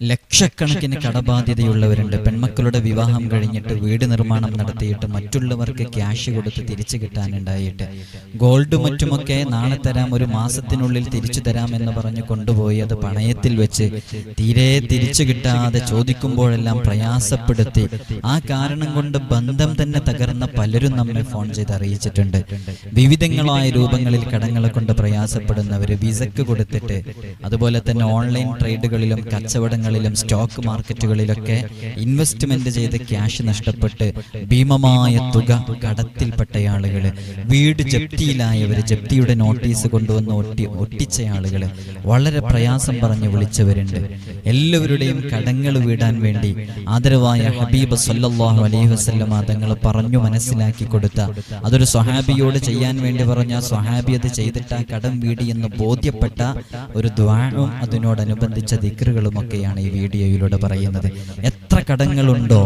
ലക്ഷക്കണക്കിന് കടബാധ്യതയുള്ളവരുണ്ട്. പെൺമക്കളുടെ വിവാഹം കഴിഞ്ഞിട്ട് വീട് നിർമ്മാണം നടത്തിയിട്ട് മറ്റുള്ളവർക്ക് ക്യാഷ് കൊടുത്ത് തിരിച്ചു കിട്ടാനുണ്ടായിട്ട് ഗോൾഡ് മറ്റുമൊക്കെ നാളെ തരാം, ഒരു മാസത്തിനുള്ളിൽ തിരിച്ചു തരാം എന്ന് പറഞ്ഞ് കൊണ്ടുപോയി അത് പണയത്തിൽ വെച്ച് തീരെ തിരിച്ചു കിട്ടാതെ ചോദിക്കുമ്പോഴെല്ലാം പ്രയാസപ്പെടുത്തി ആ കാരണം കൊണ്ട് ബന്ധം തന്നെ തകർന്ന പലരും നമ്മെ ഫോൺ ചെയ്ത് അറിയിച്ചിട്ടുണ്ട്. വിവിധങ്ങളായ രൂപങ്ങളിൽ കടങ്ങളെ കൊണ്ട് പ്രയാസപ്പെടുന്നവർ വിസക്ക് കൊടുത്തിട്ട്, അതുപോലെ തന്നെ ഓൺലൈൻ ട്രേഡുകളിലും കച്ചവടങ്ങളിലും സ്റ്റോക്ക് മാർക്കറ്റുകളിലൊക്കെ ഇൻവെസ്റ്റ്മെന്റ് ചെയ്ത് ക്യാഷ് നഷ്ടപ്പെട്ട് ഭീമമായ തുക കടത്തിൽപ്പെട്ട ആളുകള്, വീട് ജപ്തിയിലായവര്, ജപ്തിയുടെ നോട്ടീസ് കൊണ്ടുവന്ന് ഒട്ടിച്ച ആളുകള്, വളരെ പ്രയാസം പറഞ്ഞ് വിളിച്ചവരുണ്ട്. എല്ലാവരുടെയും കടങ്ങൾ വീടാൻ വേണ്ടി ആദരവായ ഹബീബ് സല്ലല്ലാഹു അലൈഹി വസല്ലമ തങ്ങൾ പറഞ്ഞു മനസ്സിലാക്കി കൊടുത്ത, അതൊരു സ്വഹാബിയോട് ചെയ്യാൻ വേണ്ടി പറഞ്ഞ സ്വഹാബി അത് ചെയ്തിട്ട് ആ കടം വീടി എന്ന് ബോധ്യപ്പെട്ട ഒരു ദുആഉം അതിനോടനുബന്ധിച്ച ദിക്റുകളുമൊക്കെയാണ് ഈ വീഡിയോയിലൂടെ പറയുന്നത്. എത്ര കടങ്ങളുണ്ടോ,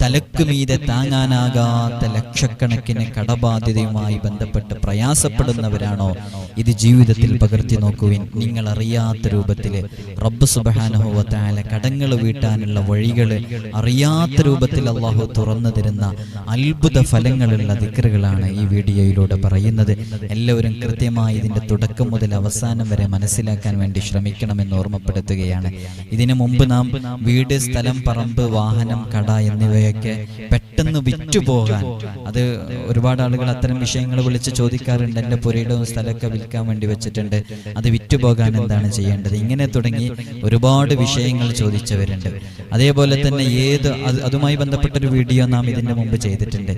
തലക്കുമീതെ താങ്ങാനാകാത്ത ലക്ഷക്കണക്കിന് കടബാധ്യതയുമായി ബന്ധപ്പെട്ട് പ്രയാസപ്പെടുന്നവരാണോ, ഇത് ജീവിതത്തിൽ പകർത്തി നോക്കുവിൻ. നിങ്ങൾ അറിയാത്ത രൂപത്തില് റബ്ബ് സുബ്ഹാനഹു വ തആല കടങ്ങൾ വീട്ടാനുള്ള വഴികൾ അറിയാത്ത രൂപത്തിൽ അല്ലാഹു തുറന്നു തരുന്ന അത്ഭുത ഫലങ്ങളുള്ള ദിക്റുകളാണ് ഈ വീഡിയോയിലൂടെ പറയുന്നത്. എല്ലാവരും കൃത്യമായി ഇതിന്റെ തുടക്കം മുതൽ അവസാനം വരെ മനസ്സിലാക്കാൻ വേണ്ടി ശ്രമിക്കണമെന്ന് ഓർമ്മപ്പെടുത്തുകയാണ്. ഇതിനു മുമ്പ് നാം വീട്, സ്ഥലം, പറമ്പ്, വാഹനം, കട എന്നിവയൊക്കെ പെട്ടെന്ന് വിറ്റുപോകാൻ, അത് ഒരുപാട് ആളുകൾ അത്തരം വിഷയങ്ങൾ വിളിച്ച് ചോദിക്കാറുണ്ട്. എൻ്റെ പുരയിടവും സ്ഥലമൊക്കെ വിൽക്കാൻ വേണ്ടി വെച്ചിട്ടുണ്ട്, അത് വിറ്റുപോകാൻ എന്താണ് ചെയ്യേണ്ടത്, ഇങ്ങനെ തുടങ്ങി ഒരുപാട് വിഷയങ്ങൾ ചോദിച്ചവരുണ്ട്. അതേപോലെ തന്നെ അതുമായി ബന്ധപ്പെട്ടൊരു വീഡിയോ നാം ഇതിന്റെ മുമ്പ് ചെയ്തിട്ടുണ്ട്.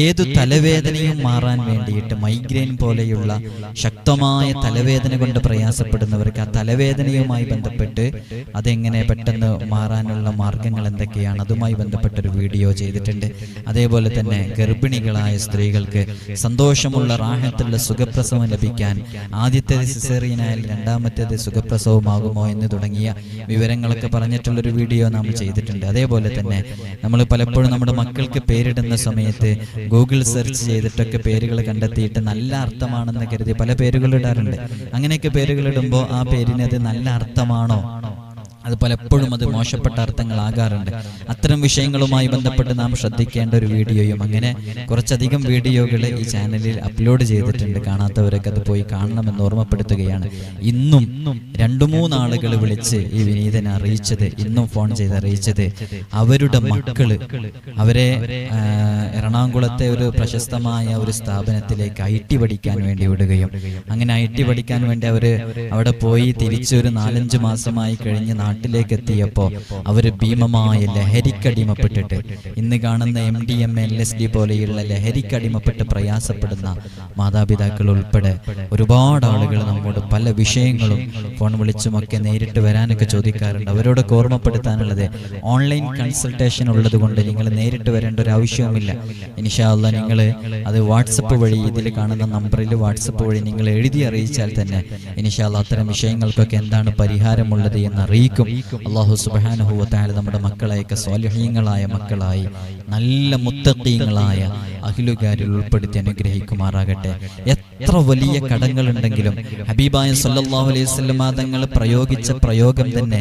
ഏതു തലവേദനയും മാറാൻ വേണ്ടിയിട്ട്, മൈഗ്രെയിൻ പോലെയുള്ള ശക്തമായ തലവേദന കൊണ്ട് പ്രയാസപ്പെടുന്നവർക്ക് ആ തലവേദനയുമായി ബന്ധപ്പെട്ട് അതെങ്ങനെ പെട്ടെന്ന് മാറാനുള്ള മാർഗങ്ങൾ എന്തൊക്കെയാണ്, അതുമായി ബന്ധപ്പെട്ടൊരു വീഡിയോ ചെയ്തിട്ടുണ്ട്. അതേപോലെ തന്നെ ഗർഭിണികളായ സ്ത്രീകൾക്ക് സന്തോഷമുള്ള റാഹത്തുള്ള സുഖപ്രസവം ലഭിക്കാൻ, ആദ്യത്തേത് സിസേറിയനായാൽ രണ്ടാമത്തേത് സുഖപ്രസവമാകുമോ എന്ന് തുടങ്ങിയ വിവരങ്ങളൊക്കെ പറഞ്ഞിട്ടുള്ളൊരു വീഡിയോ നാം ചെയ്തിട്ടുണ്ട്. അതേപോലെ തന്നെ നമ്മൾ പലപ്പോഴും നമ്മുടെ മക്കൾക്ക് പേരിടുന്ന സമയത്ത് ഗൂഗിൾ സെർച്ച് ചെയ്തിട്ടൊക്കെ പേരുകൾ കണ്ടെത്തിയിട്ട് നല്ല അർത്ഥമാണെന്ന് കരുതി പല പേരുകൾ ഇടാറുണ്ട്. അങ്ങനെയൊക്കെ പേരുകൾ ഇടുമ്പോൾ ആ പേരിന് അത് നല്ല അർത്ഥമാണോ, അത് പലപ്പോഴും അത് മോശപ്പെട്ട അർത്ഥങ്ങളാകാറുണ്ട്. അത്തരം വിഷയങ്ങളുമായി ബന്ധപ്പെട്ട് നാം ശ്രദ്ധിക്കേണ്ട ഒരു വീഡിയോയും അങ്ങനെ കുറച്ചധികം വീഡിയോകൾ ഈ ചാനലിൽ അപ്ലോഡ് ചെയ്തിട്ടുണ്ട്. കാണാത്തവരൊക്കെ അത് പോയി കാണണമെന്ന് ഓർമ്മപ്പെടുത്തുകയാണ്. ഇന്നും 2-3 ആളുകൾ വിളിച്ച് ഈ വിനീതനെ അറിയിച്ചത്, ഇന്നും ഫോൺ ചെയ്ത് അറിയിച്ചത്, അവരുടെ മക്കള് അവരെ എറണാകുളത്തെ ഒരു പ്രശസ്തമായ ഒരു സ്ഥാപനത്തിലേക്ക് IT പഠിക്കാൻ വേണ്ടി വിടുകയും, അങ്ങനെ IT പഠിക്കാൻ വേണ്ടി അവര് അവിടെ പോയി തിരിച്ചൊരു 4-5 മാസമായി കഴിഞ്ഞ് നാട്ടിലേക്ക് എത്തിയപ്പോ അവര് ഭീമമായ ലഹരിക്കടിമപ്പെട്ടിട്ട്, ഇന്ന് കാണുന്ന MDMA, LSD പോലെയുള്ള ലഹരിക്കടിമപ്പെട്ട് പ്രയാസപ്പെടുന്ന മാതാപിതാക്കൾ ഉൾപ്പെടെ ഒരുപാട് ആളുകൾ നമ്മോട് പല വിഷയങ്ങളും ഫോൺ വിളിച്ചുമൊക്കെ നേരിട്ട് വരാനൊക്കെ ചോദിക്കാറുണ്ട്. അവരോടൊക്കെ ഓർമ്മപ്പെടുത്താനുള്ളത്, ഓൺലൈൻ കൺസൾട്ടേഷൻ ഉള്ളത് കൊണ്ട് നിങ്ങൾ നേരിട്ട് വരേണ്ട ഒരു ആവശ്യവുമില്ല. ഇൻഷാ അല്ലാഹ് നിങ്ങൾ അത് വാട്സപ്പ് വഴി, ഇതിൽ കാണുന്ന നമ്പറിൽ വാട്സപ്പ് വഴി നിങ്ങൾ എഴുതി അറിയിച്ചാൽ തന്നെ ഇൻഷാ അല്ലാഹ് അത്തരം വിഷയങ്ങൾക്കൊക്കെ എന്താണ് പരിഹാരമുള്ളത് എന്ന് അറിയിക്കും. അല്ലാഹു സുബ്ഹാനഹു വ തആല നമ്മുടെ മക്കളെയൊക്കെ സ്വാലിഹീങ്ങളായ മക്കളായി, നല്ല മുത്തഖീങ്ങളായ അഹ്ലുകാരിൽ ഉൾപ്പെടുത്തി അനുഗ്രഹിക്കുമാറാകട്ടെ. എത്ര വലിയ കടങ്ങളുണ്ടെങ്കിലും ഹബീബായ സല്ലല്ലാഹു അലൈഹി വസല്ലം തങ്ങൾ പ്രയോഗിച്ച പ്രയോഗം തന്നെ,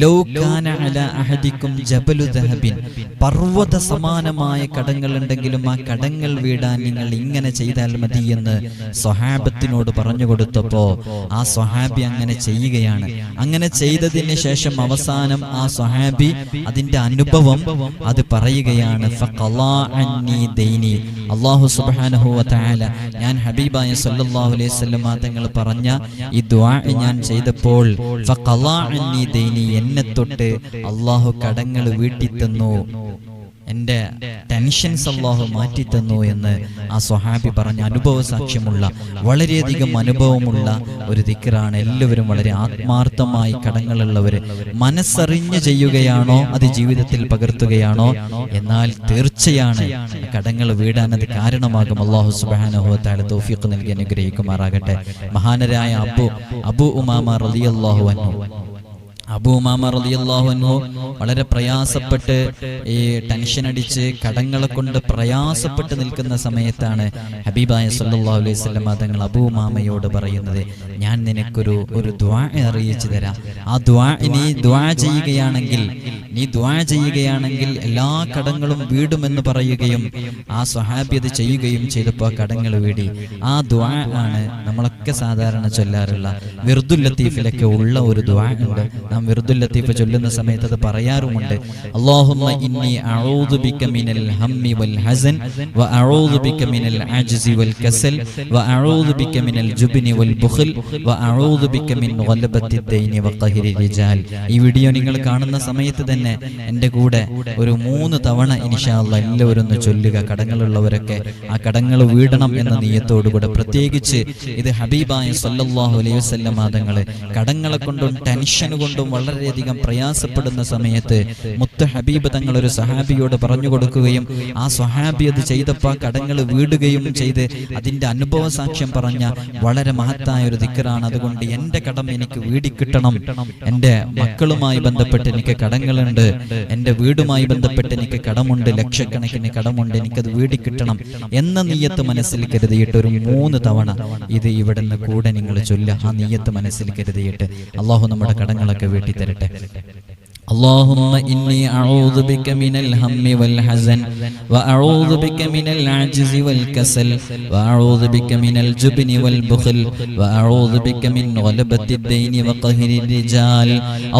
ലൗ കാന അലാ അഹദിക്കും ജബലു ദഹബിൻ, പർവ്വത സമാനമായ കടങ്ങൾ ഉണ്ടെങ്കിലും ആ കടങ്ങൾ വീടാൻ നിങ്ങൾ ഇങ്ങനെ ചെയ്താൽ മതി എന്ന് സ്വഹാബത്തിനോട് പറഞ്ഞു കൊടുത്തപ്പോ ആ സ്വഹാബി അങ്ങനെ ചെയ്യുകയാണ്. അങ്ങനെ ചെയ്തതിന് ശേഷം അവസാനം ആ സ്വഹാബി അതിന്റെ അനുഭവം അത് പറയുകയാണ്. ഫഖളാ അന്നി ദൈനി, അല്ലാഹു സുബ്ഹാനഹു വ തആല ഞാൻ ഹബീബായ സല്ലല്ലാഹു അലൈഹി വസല്ലം തങ്ങൾ പറഞ്ഞ ഈ ദുആ ഞാൻ ചെയ്തപ്പോൾ ഫഖളാ അന്നി ദൈനി, എന്നെ തൊട്ട് അല്ലാഹു കടങ്ങൾ വീട്ടി തന്നു, എന്റെ ടെൻഷൻസ് അല്ലാഹു മാറ്റി തന്നു എന്ന് ആ സ്വഹാബി പറഞ്ഞ അനുഭവ സാക്ഷ്യമുള്ള, വളരെയധികം അനുഭവമുള്ള ഒരു ദിക്റാണ്. എല്ലാവരും വളരെ ആത്മാർത്ഥമായി കടങ്ങളുള്ളവര് മനസ്സറിഞ്ഞ് ചെയ്യുകയാണോ, അത് ജീവിതത്തിൽ പകർത്തുകയാണോ, എന്നാൽ തീർച്ചയാണ് കടങ്ങൾ വീടാൻ അത് കാരണമാകും. അല്ലാഹു സുബ്ഹാനഹു വ തആല തൗഫീഖ് നൽകി അനുഗ്രഹിക്കുമാറാകട്ടെ. മഹാനരായ അബൂ ഉമാമ റളിയല്ലാഹു അൻഹു അബൂ ഉമാമ റളിയല്ലാഹു അൻഹു വളരെ പ്രയാസപ്പെട്ട് ഈ ടെൻഷൻ അടിച്ച് കടങ്ങളെ കൊണ്ട് പ്രയാസപ്പെട്ട് നിൽക്കുന്ന സമയത്താണ് ഹബീബായ സല്ലല്ലാഹു അലൈഹി വസല്ലം തങ്ങൾ അബൂ ഉമാമയോട് പറയുന്നത്, ഞാൻ നിനക്കൊരു ദുആ അറിയിച്ചു തരാം. ആ നീ ദുആ ചെയ്യുകയാണെങ്കിൽ എല്ലാ കടങ്ങളും വീടുമെന്ന് പറയുകയും ആ സ്വഹാബി അത് ചെയ്യുകയും ചെയ്തപ്പോൾ ആ കടങ്ങൾ വീടി. ആ ദുആ ആണ് നമ്മളൊക്കെ സാധാരണ ചൊല്ലാറുള്ള വിർദുൽ ലത്തീഫിലൊക്കെ ഉള്ള ഒരു ദുആ ഉണ്ട്. നാം വിർദുൽ ലത്തീഫ് ചൊല്ലുന്ന സമയത്ത് അത് പറയാറുമുണ്ട്. അല്ലാഹുമ്മ ഇന്നി അഊദു ബിക മിനൽ ഹമ്മി വൽ ഹസൻ വ അഊദു ബിക മിനൽ അജ്സി വൽ കസൽ വ അഊദു ബിക മിനൽ ജുബ്നി വൽ ബുഖൽ വ അഊദു ബിക മിൻ ഗലബത്തി ദൈനി വ ഖഹരി റിജാൽ. ഈ വീഡിയോ നിങ്ങൾ കാണുന്ന സമയത്ത് തന്നെ എൻ്റെ കൂടെ ഒരു 3 തവണ ഇൻഷാ അല്ലാഹ് എല്ലാവരും ഒന്ന് ചൊല്ലുക. കടങ്ങളുള്ളവരൊക്കെ ആ കടങ്ങൾ വീടണം എന്ന നിയത്തോടുകൂടെ. പ്രത്യേകിച്ച് ഇത് ഹബീബായ സല്ലല്ലാഹു അലൈഹി വസല്ലം തങ്ങൾ കടങ്ങളെ കൊണ്ടും ടെൻഷൻ കൊണ്ടും വളരെയധികം പ്രയാസപ്പെടുന്ന സമയത്ത് മുത്ത് ഹബീബ് തങ്ങൾ ഒരു സഹാബിയോട് പറഞ്ഞു കൊടുക്കുകയും ആ സ്വഹാബി അത് ചെയ്തപ്പോൾ കടങ്ങൾ വീടുകയും ചെയ്ത് അതിന്റെ അനുഭവ സാക്ഷ്യം പറഞ്ഞ വളരെ മഹത്തായ ഒരു ദിക്റാണ്. അതുകൊണ്ട് എൻ്റെ കടം എനിക്ക് വീടിക്കിട്ടണം, എൻ്റെ മക്കളുമായി ബന്ധപ്പെട്ട് എനിക്ക് കടങ്ങളുണ്ട്, എൻ്റെ വീടുമായി ബന്ധപ്പെട്ട് എനിക്ക് കടമുണ്ട്, ലക്ഷക്കണക്കിന് കടമുണ്ട്, എനിക്കത് വീടിക്കിട്ടണം എന്ന നിയ്യത്ത് മനസ്സിൽ കരുതിയിട്ട് ഒരു 3 തവണ ഇത് ഇവിടുന്ന് കൂടെ നിങ്ങൾ ചൊല്ലുക. ആ നിയ്യത്ത് മനസ്സിൽ കരുതിയിട്ട് അള്ളാഹു നമ്മുടെ കടങ്ങളൊക്കെ വീട്ടി തരട്ടെ. اللهم إني أعوذ بك من الهم والحزن وأعوذ بك من العجز والكسل وأعوذ بك من الجبن والبخل وأعوذ بك من غلبة الدين وقهر الرجال.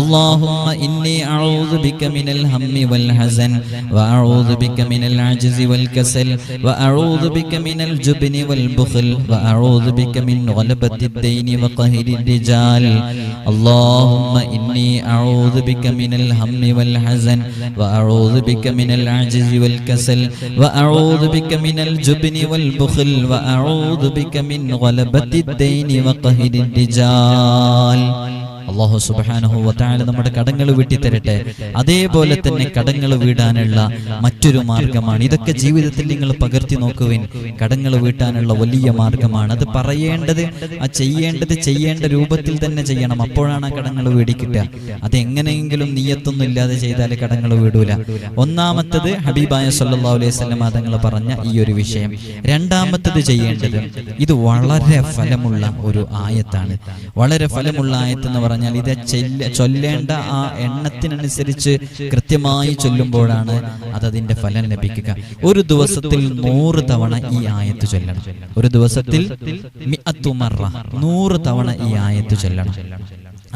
اللهم إني أعوذ بك من الهم والحزن وأعوذ بك من العجز والكسل وأعوذ بك من الجبن والبخل وأعوذ بك من غلبة الدين وقهر الرجال. اللهم إني أعوذ بك من الهم والحزن وأعوذ بك من العجز والكسل وأعوذ بك من الجبن والبخل وأعوذ بك من غلبة الدين وقهر الرجال. അല്ലാഹു സുബ്ഹാനഹു വ തആല നമ്മുടെ കടങ്ങൾ വീട്ടി തരട്ടെ. അതേപോലെ തന്നെ കടങ്ങൾ വീടാനുള്ള മറ്റൊരു മാർഗമാണ്. ഇതൊക്കെ ജീവിതത്തിൽ നിങ്ങൾ പകർത്തി നോക്കുവിൻ. കടങ്ങൾ വീട്ടാനുള്ള വലിയ മാർഗമാണ്. അത് പറയേണ്ടത് ചെയ്യേണ്ട രൂപത്തിൽ തന്നെ ചെയ്യണം. അപ്പോഴാണ് ആ കടങ്ങൾ വീടിക്കിട്ടുക. അതെങ്ങനെയെങ്കിലും നിയ്യത്തൊന്നും ഇല്ലാതെ ചെയ്താൽ കടങ്ങൾ വീടൂല. ഒന്നാമത്തത് ഹബീബായ സല്ലല്ലാഹു അലൈഹി വസല്ലം തങ്ങൾ പറഞ്ഞ ഈ ഒരു വിഷയം. രണ്ടാമത്തത് ചെയ്യേണ്ടത്, ഇത് വളരെ ഫലമുള്ള ഒരു ആയത്താണ്. വളരെ ഫലമുള്ള ആയത്ത് എന്ന് പറഞ്ഞാൽ ഇത് ചൊല്ലേണ്ട ആ എണ്ണത്തിനനുസരിച്ച് കൃത്യമായി ചൊല്ലുമ്പോഴാണ് അതിന്റെ ഫലം ലഭിക്കുക. ഒരു ദിവസത്തിൽ 100 തവണ ഈ ആയത്ത് ചൊല്ലണം. ഒരു ദിവസത്തിൽ 100 തവണ ഈ ആയത്ത് ചൊല്ലണം.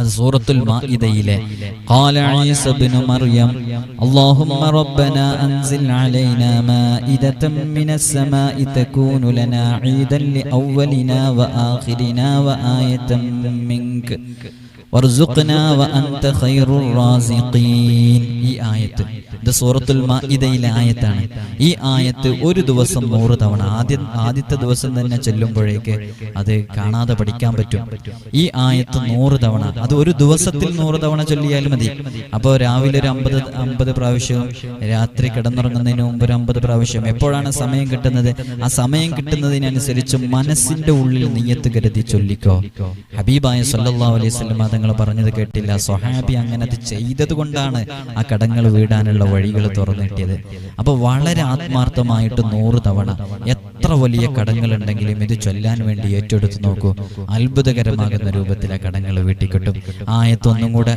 അത് സൂറത്തുൽ മാഇദയിലെ ഖാല ഈസ ഇബ്നു മർയം അല്ലാഹുമ്മ റബ്ബനാ അൻസിൽ അലൈനാ മാഇദതൻ മിനസ് സമാഇ തകൂനു ലനാ ഈദൻ ലിഅവ്വലിനാ വആഖിരിനാ വആയതൻ മിൻക വർസുഖ്നാ വഅൻത ഖൈറുർ റാസിഖീൻ. ഈ ആയത്ത് ഇത് സൂറത്തുൽ മാഇദയിലെ ആയത്താണ്. ഈ ആയത്ത് ഒരു ദിവസം 100 തവണ, ആദ്യത്തെ ദിവസം തന്നെ ചൊല്ലുമ്പോഴേക്ക് അത് കാണാതെ പഠിക്കാൻ പറ്റും. ഈ ആയത്ത് 100 തവണ, അത് ഒരു ദിവസത്തിൽ 100 തവണ ചൊല്ലിയാലും മതി. അപ്പോൾ രാവിലെ ഒരു 50 പ്രാവശ്യവും രാത്രി കിടന്നുറങ്ങുന്നതിന് മുമ്പ് ഒരു 50 പ്രാവശ്യം. എപ്പോഴാണ് സമയം കിട്ടുന്നത്, ആ സമയം കിട്ടുന്നതിനനുസരിച്ച് മനസ്സിന്റെ ഉള്ളിൽ നിയ്യത്ത് കരുതി ചൊല്ലിക്കോ. ഹബീബായ സല്ലല്ലാഹു അലൈഹി വസല്ലം തങ്ങൾ പറഞ്ഞത് കേട്ടില്ല, സ്വഹാബി അങ്ങനെ അത് ചെയ്തത് കൊണ്ടാണ് ആ കടങ്ങൾ വീടാനുള്ള വഴികൾ തുറന്നിട്ടിയത്. അപ്പൊ വളരെ ആത്മാർത്ഥമായിട്ട് 100 തവണ എത്ര വലിയ കടങ്ങളുണ്ടെങ്കിലും ഇത് ചൊല്ലാൻ വേണ്ടി ഏറ്റെടുത്ത് നോക്കൂ. അത്ഭുതകരമാകുന്ന രൂപത്തിൽ ആ കടങ്ങൾ വീട്ടിക്കിട്ടും. ആയത്ത് ഒന്നും കൂടെ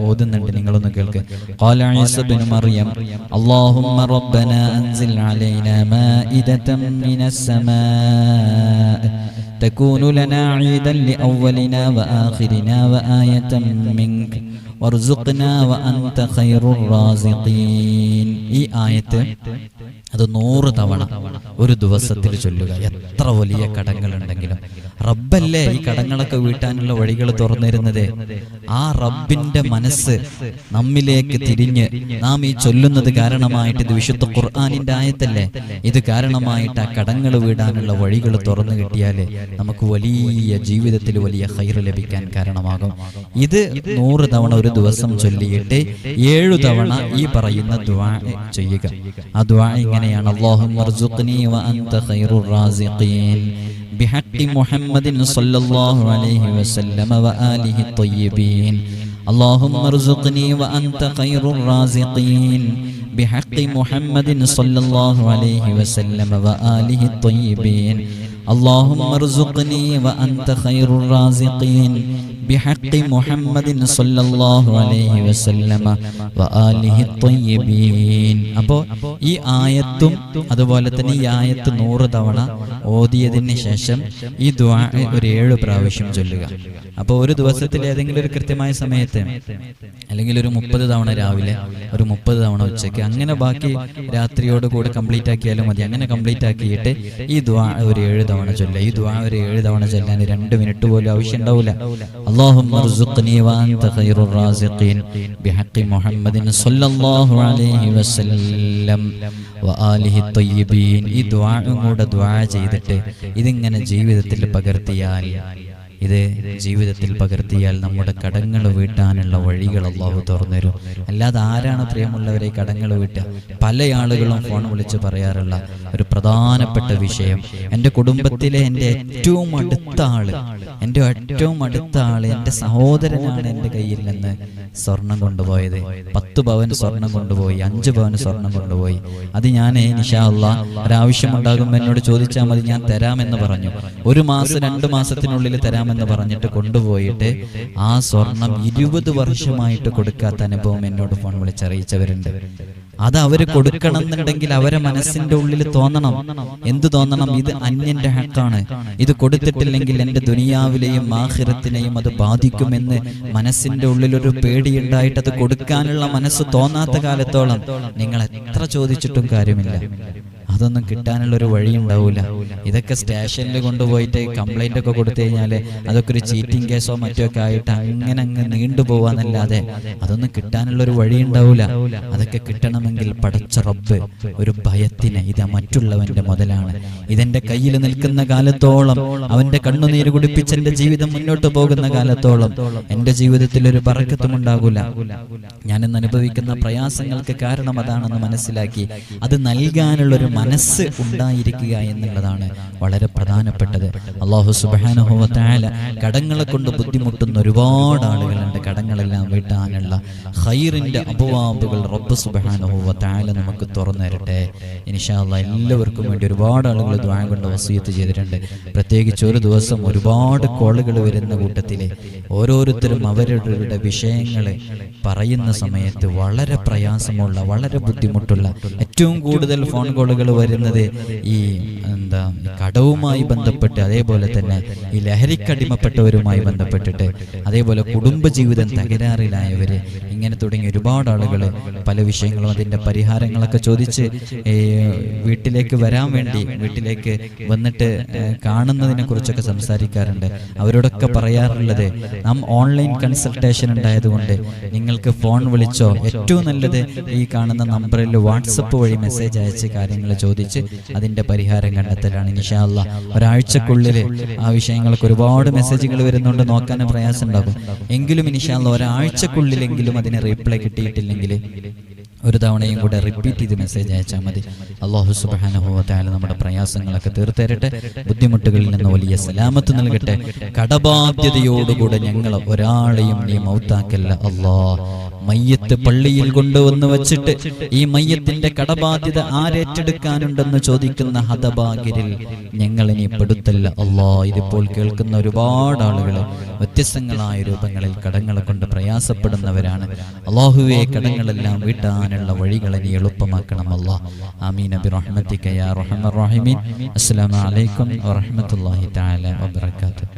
ഓതുന്നുണ്ട്, നിങ്ങളൊന്ന് കേൾക്ക്. ഖാല ഈസ ഇബ്നു മർയം അല്ലാഹുമ്മ റബ്ബനാ അൻസിൽ അലൈനാ മാഇദതൻ മിനസ് സമാഇ തകൂനു ലനാ ഈദൻ ലിഅവ്വലിനാ വആഖിരിനാ വആയതൻ മിൻക വർസുഖ്നാ വഅൻത ഖൈറുർ റാസിഖീൻ. ഈ ആയത്ത് അത് 100 തവണ ഒരു ദിവസത്തിൽ ചൊല്ലുക. എത്ര വലിയ കടങ്ങളുണ്ടെങ്കിലും റബ്ബല്ലേ ഈ കടങ്ങളൊക്കെ വീട്ടാനുള്ള വഴികൾ തുറന്നിരുന്നത്. ആ റബ്ബിന്റെ മനസ്സ് നമ്മിലേക്ക് തിരിഞ്ഞ് നാം ഈ ചൊല്ലുന്നത് കാരണമായിട്ട്, ഇത് വിശുദ്ധ ഖുർആനിന്റെ ആയത്തല്ലേ, ഇത് കാരണമായിട്ട് ആ കടങ്ങൾ വീടാനുള്ള വഴികൾ തുറന്നു കിട്ടിയാല് നമുക്ക് വലിയ ജീവിതത്തിൽ വലിയ ഖൈർ ലഭിക്കാൻ കാരണമാകും. ഇത് 100 തവണ ഒരു ദിവസം ചൊല്ലിയിട്ട് 7 തവണ ഈ പറയുന്ന ദുആ ചെയ്യുക. ആ ദുആ ഇങ്ങനെയാണ്: അല്ലാഹുമ്മ ർസുഖ്നി വ അൻത ഖൈറുർ റാസിഖീൻ ബിഹഖി മുഹമ്മദിൻ സ്വല്ലല്ലാഹു അലൈഹി വസല്ലം വ ആലിഹി ത്വയ്യിബീൻ. اللهم ارزقني وأنت خير الرازقين بحق محمد صلى الله عليه وسلم وآله الطيبين. اللهم ارزقني وأنت خير الرازقين بحق محمد صلى الله عليه وسلم وآله الطيبين. അപ്പോൾ ഈ ആയത്തും അതുപോലെ തന്നെ ഈ ആയത്ത് 100 തവണ ഓതിയതിന് ശേഷം ഈ ദുആ ഒരു 7 പ്രാവശ്യം ചൊല്ലുക. അപ്പോൾ ഒരു ദിവസത്തിൽ ഏതെങ്കിലും ഒരു കൃത്യമായ സമയത്ത്, അല്ലെങ്കിൽ ഒരു 30 തവണ രാവിലെ, ഒരു 30 തവണ ഉച്ചയ്ക്ക്, അങ്ങനെ ബാക്കി രാത്രിയോട് കൂടെ കംപ്ലീറ്റ് ആക്കിയാലും മതി. അങ്ങനെ കംപ്ലീറ്റ് ആക്കിയിട്ട് ഈ ദുആ ഒരു 7 തവണ ചൊല്ലുക. ഈ ദുആ ഒരു 7 തവണ ചൊല്ലാൻ 2 മിനിറ്റ് പോലും ആവശ്യം ഉണ്ടാവില്ല. اللهم ارزقني وأنت خير الرازقين بحق محمد صلى الله عليه وسلم وآله الطيبين. ഈ ദുആഉം കൂടെ ദുആ ചെയ്തിട്ട് ഇതിങ്ങനെ ജീവിതത്തിൽ പകർത്തിയാൽ നമ്മുടെ കടങ്ങൾ വീട്ടാനുള്ള വഴികൾ അല്ലാഹു തുറന്നുതരും. അല്ലാതെ ആരാണ് പ്രിയമുള്ളവരെ കടങ്ങൾ വീട്ടുക? പല ആളുകളും ഫോൺ വിളിച്ച് പറയാറുള്ള ഒരു പ്രധാനപ്പെട്ട വിഷയം, എൻ്റെ കുടുംബത്തിലെ എൻ്റെ ഏറ്റവും അടുത്ത ആള് എൻ്റെ സഹോദരനാണ് എൻ്റെ കയ്യിൽ നിന്ന് സ്വർണം കൊണ്ടുപോയത്. 10 പവൻ സ്വർണം കൊണ്ടുപോയി, 5 പവൻ സ്വർണം കൊണ്ടുപോയി. അത് ഞാൻ ഇൻഷാ അല്ലാഹ് ഒരാവശ്യമുണ്ടാകുമ്പോൾ എന്നോട് ചോദിച്ചാൽ മതി, ഞാൻ തരാമെന്ന് പറഞ്ഞു. 1 മാസം 2 മാസത്തിനുള്ളിൽ തരാമെന്ന് പറഞ്ഞിട്ട് കൊണ്ടുപോയിട്ട് ആ സ്വർണം 20 വർഷമായിട്ട് കൊടുക്കാത്ത അനുഭവം എന്നോട് ഫോൺ വിളിച്ചറിയിച്ചവരുണ്ട്. അത് അവര് കൊടുക്കണം എന്നുണ്ടെങ്കിൽ അവരെ മനസ്സിന്റെ ഉള്ളിൽ തോന്നണം. എന്ത് തോന്നണം? ഇത് അന്യന്റെ ഹക്കാണ്, ഇത് കൊടുത്തിട്ടില്ലെങ്കിൽ എൻ്റെ ദുനിയാവിലെയും ആഖിറത്തിനെയും അത് ബാധിക്കുമെന്ന് മനസ്സിന്റെ ഉള്ളിൽ ഒരു പേടിയുണ്ടായിട്ട് അത് കൊടുക്കാനുള്ള മനസ്സ് തോന്നാത്ത കാലത്തോളം നിങ്ങൾ എത്ര ചോദിച്ചിട്ടും കാര്യമില്ല. അതൊന്നും കിട്ടാനുള്ള ഒരു വഴി ഉണ്ടാവില്ല. ഇതൊക്കെ സ്റ്റേഷനിൽ കൊണ്ടുപോയിട്ട് കംപ്ലൈന്റ് ഒക്കെ കൊടുത്തു കഴിഞ്ഞാൽ അതൊക്കെ ഒരു ചീറ്റിംഗ് കേസോ മറ്റോ ഒക്കെ ആയിട്ട് അങ്ങ് നീണ്ടുപോവാന്നല്ലാതെ അതൊന്നും കിട്ടാനുള്ള ഒരു വഴി ഉണ്ടാവില്ല. അതൊക്കെ കിട്ടണമെങ്കിൽ പടച്ച റബ്ബ് ഒരു ഭയത്തിന്, ഇത് മറ്റുള്ളവന്റെ മുതലാണ്, ഇതെന്റെ കയ്യിൽ നിൽക്കുന്ന കാലത്തോളം, അവന്റെ കണ്ണുനീര് കുടിപ്പിച്ച് എന്റെ ജീവിതം മുന്നോട്ട് പോകുന്ന കാലത്തോളം എന്റെ ജീവിതത്തിൽ ഒരു ബറക്കത്തും ഉണ്ടാകൂല. ഞാനിന്ന് അനുഭവിക്കുന്ന പ്രയാസങ്ങൾക്ക് കാരണം അതാണെന്ന് മനസ്സിലാക്കി അത് നൽകാനുള്ള ഒരു മനസ്സ് ഉണ്ടായിരിക്കുക എന്നുള്ളതാണ് വളരെ പ്രധാനപ്പെട്ടത്. അല്ലാഹു സുബ്ഹാനഹു വ തആല കടങ്ങളെ കൊണ്ട് ബുദ്ധിമുട്ടുന്ന ഒരുപാട് ആളുകളുണ്ട്. കടങ്ങളെല്ലാം വീട്ടാനുള്ള ഖൈറിന്റെ അബ്വാബുകൾ റബ്ബ് സുബ്ഹാനഹു വ തആല നമുക്ക് തുറന്നു തരട്ടെ ഇൻഷാ അല്ലാഹ്. എല്ലാവർക്കും വേണ്ടി ഒരുപാട് ആളുകൾ ദുആ കൊണ്ട് വസിയത്ത് ചെയ്തിട്ടുണ്ട്. പ്രത്യേകിച്ച് ഒരു ദിവസം ഒരുപാട് കോളുകൾ വരുന്ന കൂട്ടത്തിൽ ഓരോരുത്തരും അവരുടെ വിഷയങ്ങൾ പറയുന്ന സമയത്ത് വളരെ പ്രയാസമുള്ള, വളരെ ബുദ്ധിമുട്ടുള്ള, ഏറ്റവും കൂടുതൽ ഫോൺ കോളുകൾ വരുന്നത് ഈ കടവുമായി ബന്ധപ്പെട്ട്, അതേപോലെ തന്നെ ഈ ലഹരിക്കടിമപ്പെട്ടവരുമായി ബന്ധപ്പെട്ടിട്ട്, അതേപോലെ കുടുംബജീവിതം തകരാറിലായവര്, ഇങ്ങനെ തുടങ്ങി ഒരുപാട് ആളുകൾ പല വിഷയങ്ങളും അതിൻ്റെ പരിഹാരങ്ങളൊക്കെ ചോദിച്ച് വീട്ടിലേക്ക് വരാൻ വേണ്ടി, വീട്ടിലേക്ക് വന്നിട്ട് കാണുന്നതിനെ കുറിച്ചൊക്കെ സംസാരിക്കാറുണ്ട്. അവരോടൊക്കെ പറയാറുള്ളത്, നാം ഓൺലൈൻ കൺസൾട്ടേഷൻ ഉണ്ടായതുകൊണ്ട് നിങ്ങൾക്ക് ഫോൺ വിളിച്ചോ, ഏറ്റവും നല്ലത് ഈ കാണുന്ന നമ്പറിൽ വാട്സപ്പ് വഴി മെസ്സേജ് അയച്ച് കാര്യങ്ങൾ ചോദിച്ച് അതിൻ്റെ പരിഹാരം കണ്ടെത്തലാണ്. ഇൻഷാ അല്ലാഹ് ഒരാഴ്ചക്കുള്ളിൽ ആ വിഷയങ്ങൾക്ക് ഒരുപാട് മെസ്സേജുകൾ വരുന്നുണ്ട്, നോക്കാൻ പ്രയാസം ഉണ്ടാകും. എങ്കിലും ഇൻഷാ അല്ലാഹ് ഒരാഴ്ചക്കുള്ളിലെങ്കിലും അതിന് റീപ്ലൈ കിട്ടിയിട്ടില്ലെങ്കിൽ ഒരു തവണയും കൂടെ റിപ്പീറ്റ് ചെയ്ത് മെസ്സേജ് അയച്ചാൽ മതി. അല്ലാഹു സുബ്ഹാനഹു വ തആല നമ്മുടെ പ്രയാസങ്ങളൊക്കെ തീർത്തരട്ടെ, ബുദ്ധിമുട്ടുകളിൽ നിന്ന് വലിയ സലാമത്ത് നൽകട്ടെ. കടബാധ്യതയോടുകൂടെ ഞങ്ങൾ ഒരാളെയും നീ മൗത്താക്കല്ല അല്ലാഹ്. മയ്യത്ത് പള്ളിയിൽ കൊണ്ടുവന്ന് വച്ചിട്ട് ഈ മയ്യത്തിന്റെ കടബാധ്യത ആരേറ്റെടുക്കാനുണ്ടെന്ന് ചോദിക്കുന്ന ഹതഭാഗ്യരിൽ ഞങ്ങൾ ഇനി പെടുത്തല്ല അല്ലാഹ്. ഇതിപ്പോൾ കേൾക്കുന്ന ഒരുപാട് ആളുകൾ വ്യത്യസ്തങ്ങളായ രൂപങ്ങളിൽ കടങ്ങളെ കൊണ്ട് പ്രയാസപ്പെടുന്നവരാണ്. അല്ലാഹുവേ, കടങ്ങളെല്ലാം വീട്ടാനുള്ള വഴികളെ നീ എളുപ്പമാക്കണം അല്ലാഹ്. ആമീൻ ബിറഹ്മതിക യാ അർഹമർ റഹീമീൻ. അസ്സലാമു അലൈക്കും വറഹ്മത്തുള്ളാഹി തആല വബറകാതുഹു.